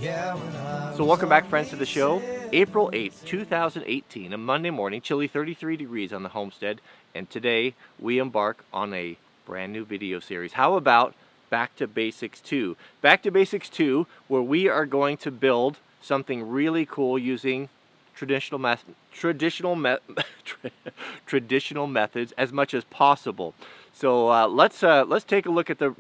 So welcome back, friends, to the show. April 8th, 2018, a Monday morning, chilly 33 degrees on the homestead, and today we embark on a brand new video series. How about Back to Basics 2? Back to Basics 2, where we are going to build something really cool using traditional methods as much as possible. So let's take a look at the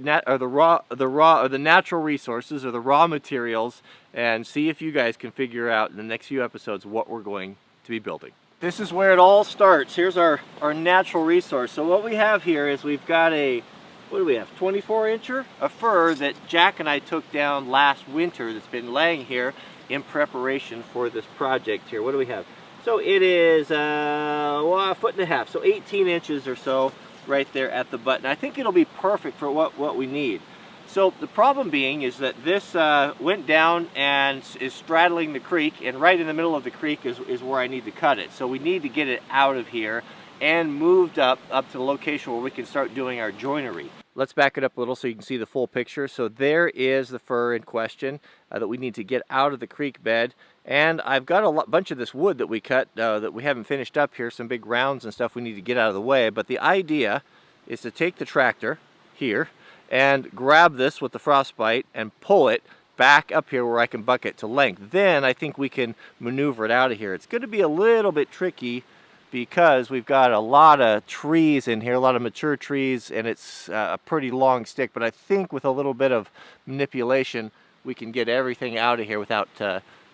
natural resources or the raw materials and see if you guys can figure out in the next few episodes what we're going to be building. This is where it all starts. Here's our natural resource. So what we have here is we've got what do we have, 24-incher? A fir that Jack and I took down last winter that's been laying here in preparation for this project here. What do we have? So it is a foot and a half, so 18 inches or so right there at the butt. And I think it'll be perfect for what we need. So the problem being is that this went down and is straddling the creek, and right in the middle of the creek is where I need to cut it. So we need to get it out of here and moved up to the location where we can start doing our joinery. Let's back it up a little so you can see the full picture. So there is the fir in question that we need to get out of the creek bed. And I've got a bunch of this wood that we cut that we haven't finished up here, some big rounds and stuff we need to get out of the way. But the idea is to take the tractor here and grab this with the frostbite and pull it back up here where I can buck it to length. Then I think we can maneuver it out of here. It's going to be a little bit tricky because we've got a lot of trees in here, a lot of mature trees, and it's a pretty long stick. But I think with a little bit of manipulation, we can get everything out of here without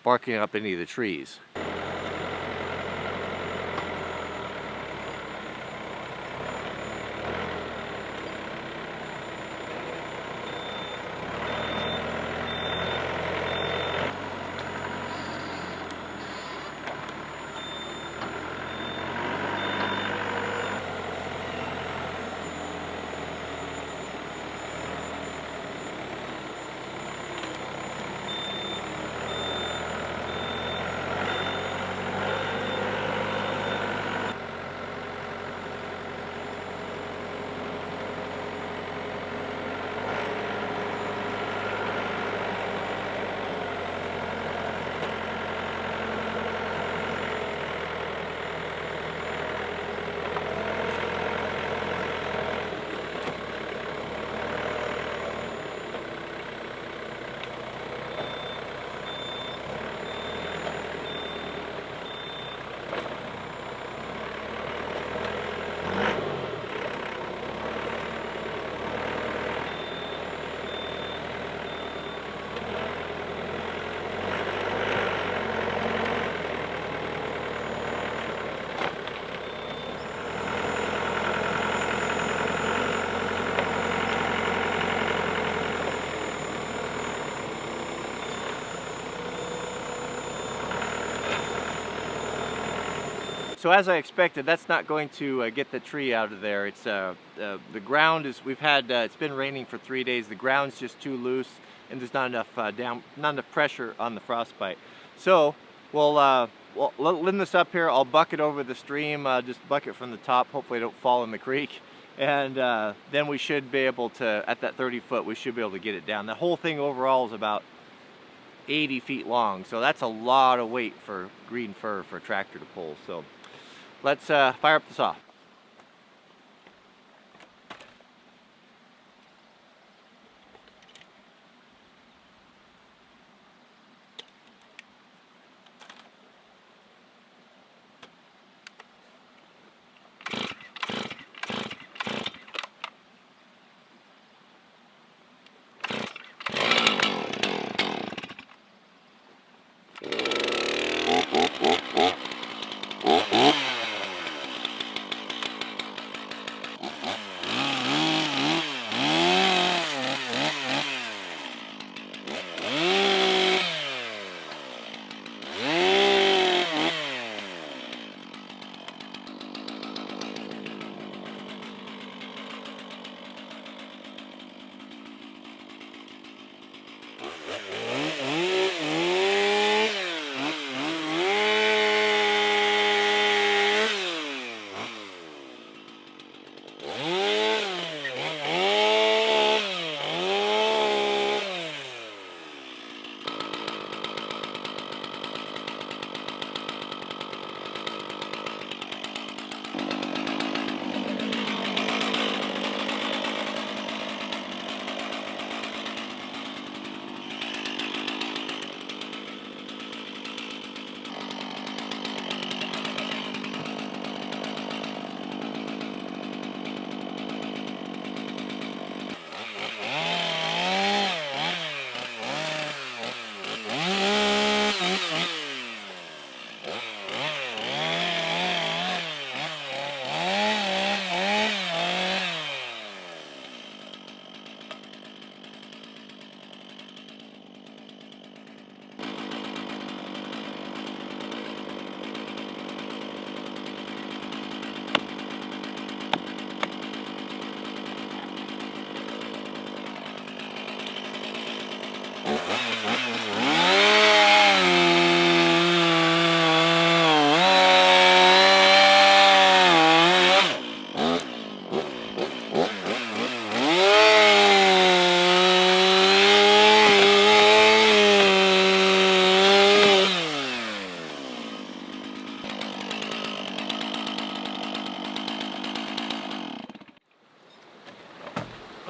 barking up any of the trees. So as I expected, that's not going to get the tree out of there. It's the ground is, it's been raining for 3 days. The ground's just too loose, and there's not enough pressure on the frostbite. So we'll line this up here. I'll buck it over the stream, just buck it from the top. Hopefully it don't fall in the creek. And then we should be able to, at that 30 foot, we should be able to get it down. The whole thing overall is about 80 feet long. So that's a lot of weight for green fir for a tractor to pull. So let's fire up the saw.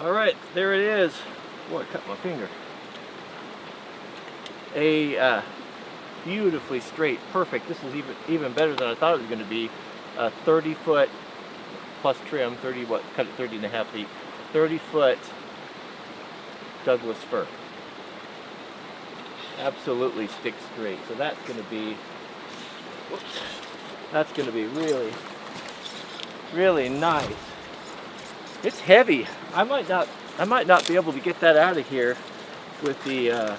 All right, there it is. Boy, I cut my finger. A beautifully straight, perfect. This is even better than I thought it was going to be. 30-foot plus trim, 30 what? Cut it 30.5 feet. 30-foot Douglas fir. Absolutely stick straight. So that's going to be. Whoops, that's going to be really, really nice. It's heavy. I might not be able to get that out of here with the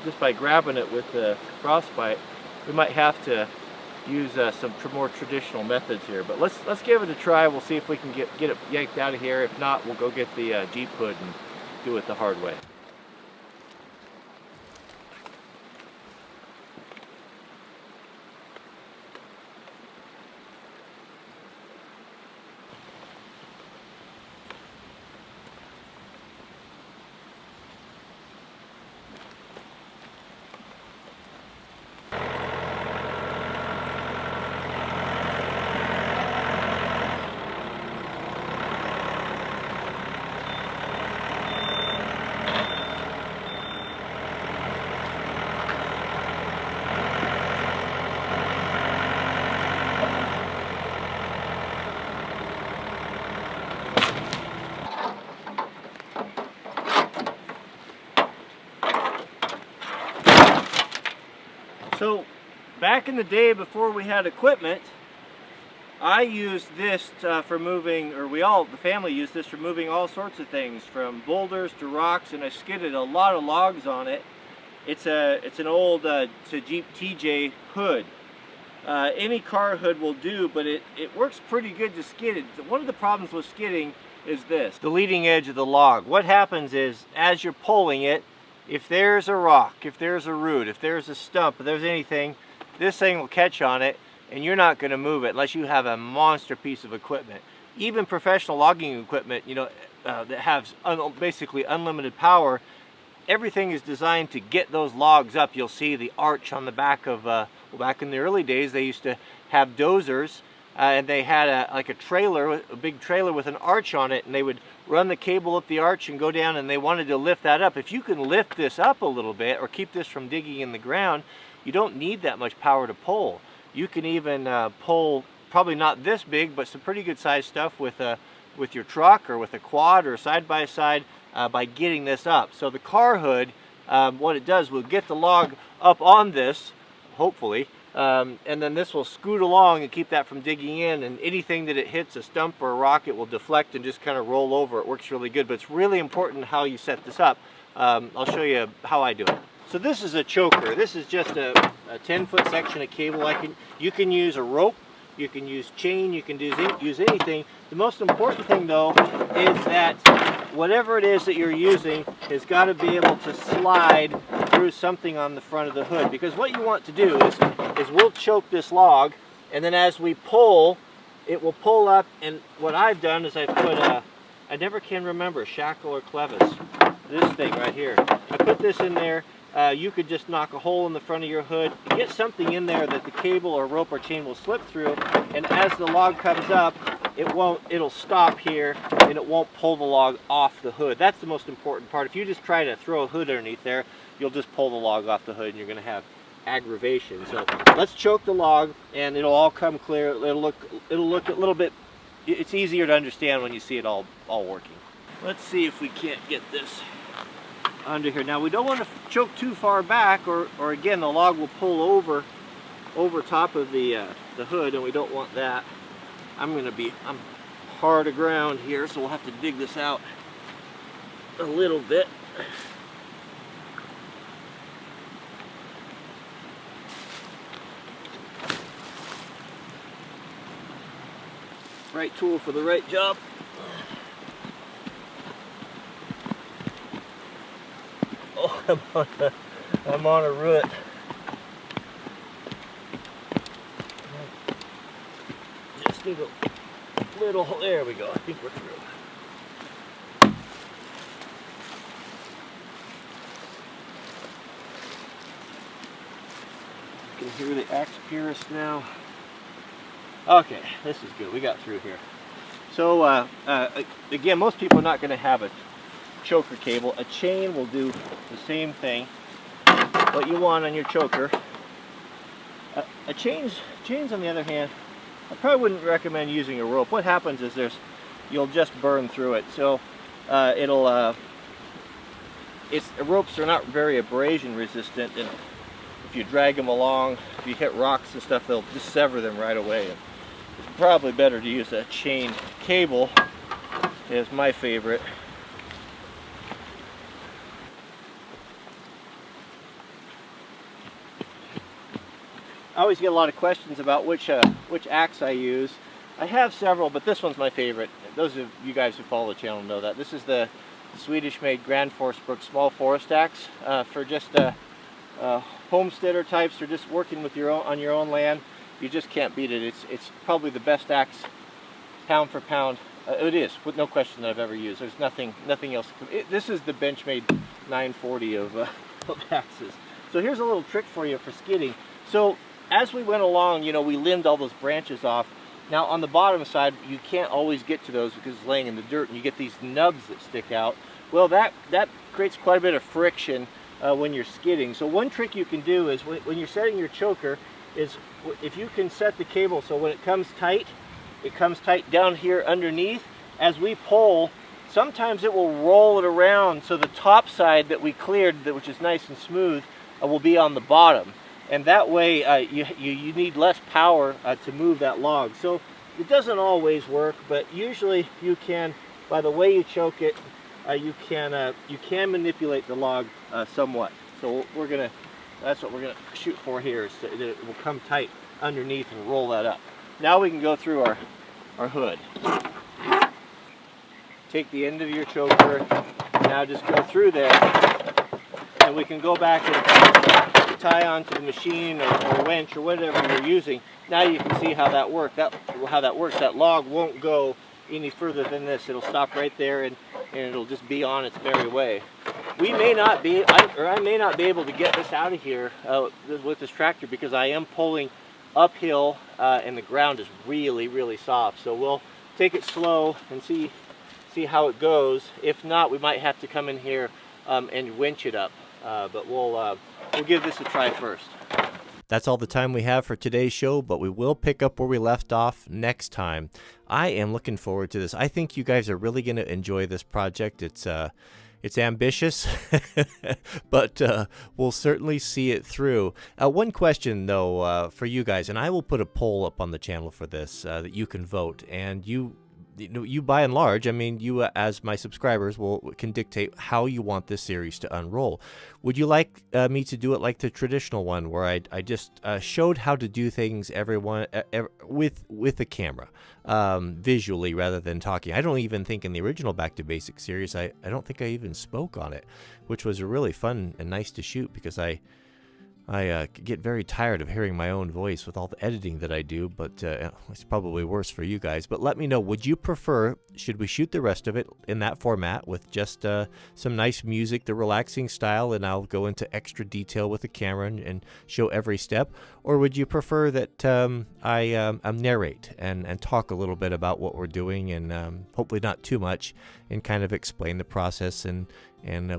just by grabbing it with the frostbite. We might have to use some more traditional methods here. But let's give it a try. We'll see if we can get it yanked out of here. If not, we'll go get the Jeep hood and do it the hard way. So back in the day before we had equipment, I used this for moving, or the family used this for moving all sorts of things, from boulders to rocks, and I skidded a lot of logs on it. It's an old it's a Jeep TJ hood. Any car hood will do, but it works pretty good to skid it. One of the problems with skidding is this: the leading edge of the log. What happens is, as you're pulling it, if there's a rock, if there's a root, if there's a stump, if there's anything, this thing will catch on it, and you're not going to move it unless you have a monster piece of equipment. Even professional logging equipment, you know, that has basically unlimited power, everything is designed to get those logs up. You'll see the arch on the back of, well, back in the early days, they used to have dozers, and they had like a trailer, a big trailer with an arch on it, and they would run the cable up the arch and go down, and they wanted to lift that up. If you can lift this up a little bit or keep this from digging in the ground, you don't need that much power to pull. You can even pull, probably not this big, but some pretty good sized stuff with your truck or with a quad or side-by-side by getting this up. So the car hood, what it does, will get the log up on this, hopefully, and then this will scoot along and keep that from digging in, and anything that it hits, a stump or a rock, it will deflect and just kind of roll over. It works really good, but it's really important how you set this up. I'll show you how I do it. So this is a choker. This is just a 10-foot section of cable. You can use a rope, you can use chain, you can use anything. The most important thing though is that whatever it is that you're using has got to be able to slide through something on the front of the hood, because what you want to do is we'll choke this log, and then as we pull, it will pull up. And what I've done is I put I never can remember, shackle or clevis, this thing right here. I put this in there. You could just knock a hole in the front of your hood, get something in there that the cable or rope or chain will slip through, and as the log comes up, it'll stop here and it won't pull the log off the hood. That's the most important part. If you just try to throw a hood underneath there, you'll just pull the log off the hood and you're going to have aggravation. So let's choke the log and it'll all come clear. It'll look a little bit, it's easier to understand when you see it all working. Let's see if we can't get this under here. Now we don't want to choke too far back, or again the log will pull over top of the hood, and we don't want that. I'm hard to ground here, so we'll have to dig this out a little bit. Right tool for the right job. Oh, I'm on a root. Just need a little, there we go, I think we're through. You can hear the axe purist now. Okay, this is good, we got through here. So again, most people are not going to have choker cable. A chain will do the same thing. What you want on your choker. Chains on the other hand, I probably wouldn't recommend using a rope. What happens is you'll just burn through it. So ropes are not very abrasion resistant, and if you drag them along, if you hit rocks and stuff, they'll just sever them right away. And it's probably better to use a chain cable, is my favorite. I always get a lot of questions about which axe I use. I have several, but this one's my favorite. Those of you guys who follow the channel know that. This is the Swedish-made Grand Forsbruck small forest axe for just homesteader types or just working with on your own land. You just can't beat it. It's probably the best axe, pound for pound. It is, with no question, that I've ever used. There's nothing else. This is the Benchmade 940 of axes. So here's a little trick for you for skidding. So as we went along, you know, we limbed all those branches off. Now on the bottom side, you can't always get to those because it's laying in the dirt, and you get these nubs that stick out. Well, that creates quite a bit of friction when you're skidding. So one trick you can do is when you're setting your choker is if you can set the cable so when it comes tight down here underneath. As we pull, sometimes it will roll it around so the top side that we cleared, which is nice and smooth, will be on the bottom. And that way you need less power to move that log. So it doesn't always work, but usually you can, by the way you choke it, you can manipulate the log somewhat. So that's what we're gonna shoot for here, is that it will come tight underneath and roll that up. Now we can go through our hood. Take the end of your choker, now just go through there, and we can go back and tie onto the machine or winch or whatever you're using. Now you can see how that works. That log won't go any further than this. It'll stop right there, and it'll just be on its merry way. We may not be, I may not be able to get this out of here with this tractor because I am pulling uphill and the ground is really, really soft. So we'll take it slow and see how it goes. If not, we might have to come in here and winch it up. But we'll give this a try first. That's all the time we have for today's show, but we will pick up where we left off next time. I am looking forward to this. I think you guys are really going to enjoy this project. It's ambitious, but we'll certainly see it through. One question, though, for you guys, and I will put a poll up on the channel for this that you can vote, and you by and large, I mean, you as my subscribers can dictate how you want this series to unroll. Would you like me to do it like the traditional one, where I just showed how to do things with a camera, visually rather than talking? I don't even think in the original Back to Basics series, I don't think I even spoke on it, which was really fun and nice to shoot because I get very tired of hearing my own voice with all the editing that I do, but it's probably worse for you guys. But let me know, would you prefer, should we shoot the rest of it in that format with just some nice music, the relaxing style, and I'll go into extra detail with the camera and show every step? Or would you prefer that I narrate and talk a little bit about what we're doing, and hopefully not too much, and kind of explain the process and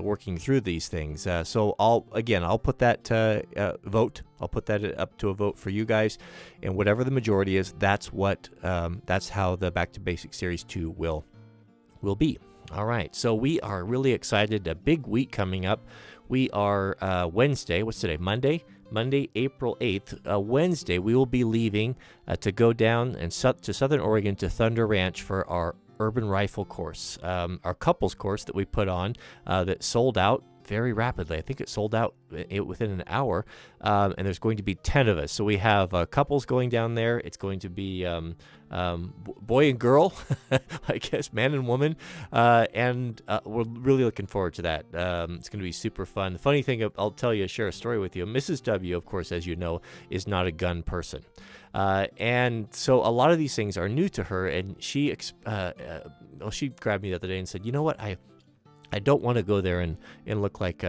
working through these things? So I'll put that vote. I'll put that up to a vote for you guys, and whatever the majority is, that's how the Back to Basics Series 2 will be. All right, so we are really excited. A big week coming up. We are Wednesday. What's today? Monday, April 8th. Wednesday, we will be leaving to go down to Southern Oregon to Thunder Ranch for our Urban Rifle course, our couples course that we put on that sold out very rapidly. I think it sold out within an hour, and there's going to be 10 of us. So we have couples going down there. It's going to be boy and girl, I guess, man and woman, and we're really looking forward to that. It's going to be super fun. The funny thing, I'll share a story with you. Mrs. W, of course, as you know, is not a gun person. And so a lot of these things are new to her, and she grabbed me the other day and said, you know what, I don't want to go there and look like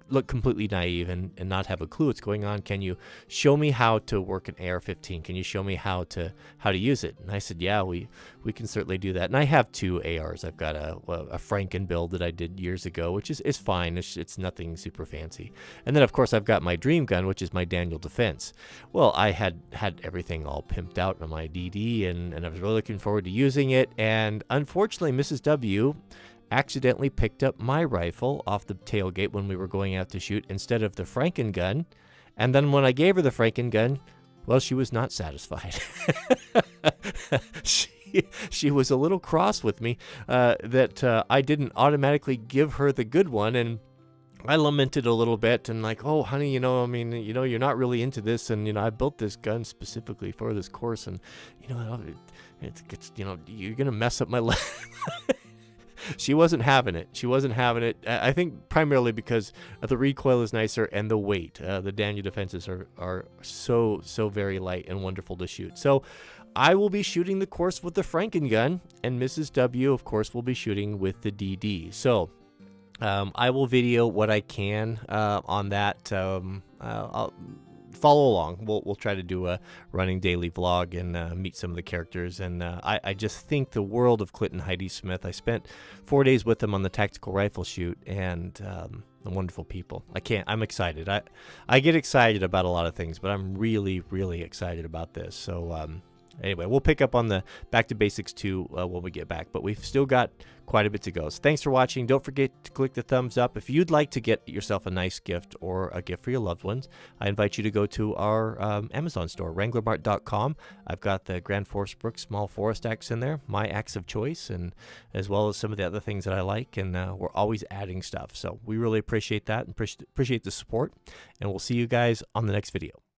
look completely naive and not have a clue what's going on. Can you show me how to work an AR-15? Can you show me how to use it? And I said, yeah, we can certainly do that. And I have 2 ARs. I've got a Franken build that I did years ago, which is fine. It's nothing super fancy. And then of course I've got my dream gun, which is my Daniel Defense. Well, I had everything all pimped out on my DD, and I was really looking forward to using it. And unfortunately, Mrs. W accidentally picked up my rifle off the tailgate when we were going out to shoot instead of the Franken gun. And then when I gave her the Franken gun, well, she was not satisfied. She was a little cross with me that I didn't automatically give her the good one. And I lamented a little bit and like, oh, honey, I mean, you're not really into this. And, I built this gun specifically for this course. And, it's you're going to mess up my life. She wasn't having it. I think primarily because the recoil is nicer and the weight. The Daniel Defenses are so very light and wonderful to shoot. So I will be shooting the course with the Franken gun, and Mrs. W, of course, will be shooting with the DD. So I will video what I can on that. I'll follow along. We'll try to do a running daily vlog and meet some of the characters. And I just think the world of Clinton Heidi Smith. I spent 4 days with them on the tactical rifle shoot, and the wonderful people. I'm excited. I get excited about a lot of things, but I'm really, really excited about this. So anyway, we'll pick up on the Back to Basics 2 when we get back, but we've still got quite a bit to go. So thanks for watching. Don't forget to click the thumbs up. If you'd like to get yourself a nice gift or a gift for your loved ones, I invite you to go to our Amazon store, wranglermart.com. I've got the Grand Forest Brook Small Forest axe in there, my axe of choice, and as well as some of the other things that I like, and we're always adding stuff. So we really appreciate that and appreciate the support, and we'll see you guys on the next video.